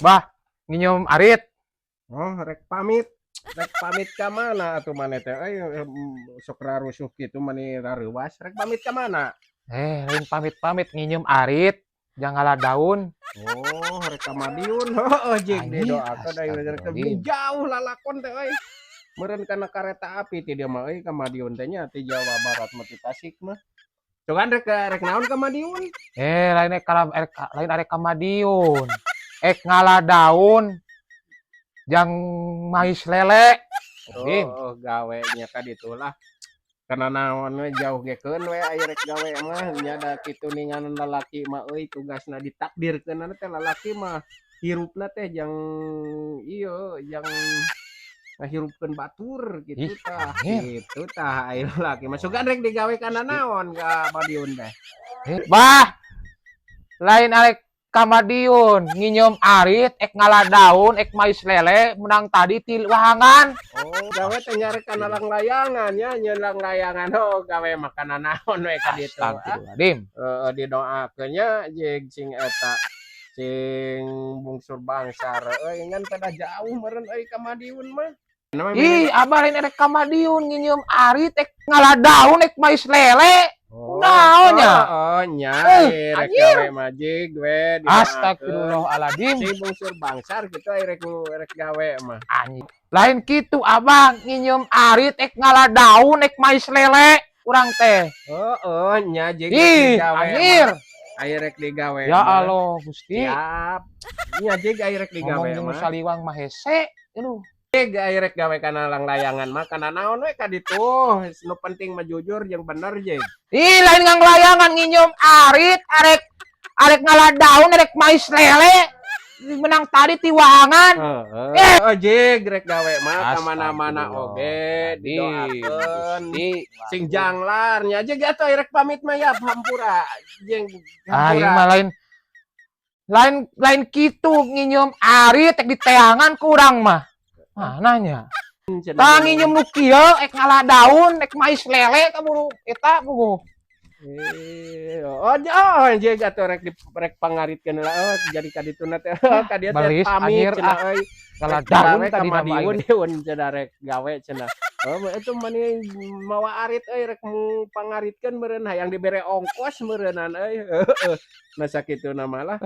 Bah, nginum arit. Oh, rek pamit ka mana atuh maneh teh? Sok rarusuh kitu mani rareuwas, rek pamit ka mana? Lain pamit-pamit nginum arit. Jangan ngalah daun. Oh, rek ka Madiun. Heeh, jig Anjir, didoakeun da rek astagfirullahaladzim. jauh lalakon teh euy. Meureun kana kareta api ti dieu mah euy ka Madiun teh nya ti Jawa Barat mah ti Tasik mah. Coban rek naon ka Madiun? Lain arek ka Madiun. Ngalah daun. Jang mais lele. Oh, Dim. oh gawe nya ka ditu lah. Kana naon we jauh gekeun we aya rek gawe mah nya da kitu ninganan lalaki mah euy tugasna ditakdirkeunna teh lalaki mah hirupna teh jang ieu jang ngahirupkeun batur Ih, anjir. gitu tah aya lalaki mah sugan rek digawe kana Gusti. naon ka Madiun teh. Bah, lain arek ka Madiun. Nginum arit. Ngalah daun. Mais lele. Menang tadi ti wahangan. Oh gawe teh nya rek kana langlayangan nya nya langlayangan oh gawe mah kana naon we ka ditu Astagfirullahaladzim. didoakeun nya jeung sing eta sing bungsur bangsar euy ngan pada jauh meureun euy ka Madiun mah. Nama Ih, abah lain arek ka Madiun. Nginum arit. Ngalah daun. Mais lele. oh, Naonnya? heeh nya rek Anjir. gawe majig we didoakeun Astagfirullahaladzim. si bungsur bangsar gitu rek gawe mah. Anjir. Lain gitu abang nginum arit ngalah daun mais lele urang teh. Heeh nya jig rek Ih, digawe anjir. mah. Aya rek digawe Ya mah. Allah, Gusti. Siap. Nya jig aya rek digawe Ngomong jeung mah. saliwang mah hese. Aduh. Jig aya rek gawe kana langlayangan mah kana naon we ka ditu. Nu penting mah jujur jeung bener jig. Ih, lain nganglayangan nginum arit arek ngalah daun mais lele. Menang tadi ti wahangan. Heeh, jig rek gawe mah ka mana-mana oge didoakeun. Sing janglar nya jig atuh rek pamit mah ya hampura jeung Ah, ieu hampura. mah lain kitu nginum arit diteangan ku urang mah. Mananya? Tah nginum nu kieu ngalah daun mais lele kaburu eta bubuh. Jig atuh rek pangaritkeun lah jadi ka dituna teh ka dieu teh Balis pamit anjir cenah euy. ngalah Rek daun gawe ka tadi nama Madiun aing. deun cenah rek gawe cenah. Itu mani mawa arit euy rek mu pangaritkeun meureun hayang dibere ongkos meureunan euy. Heeh. Nah sakituna mah lah.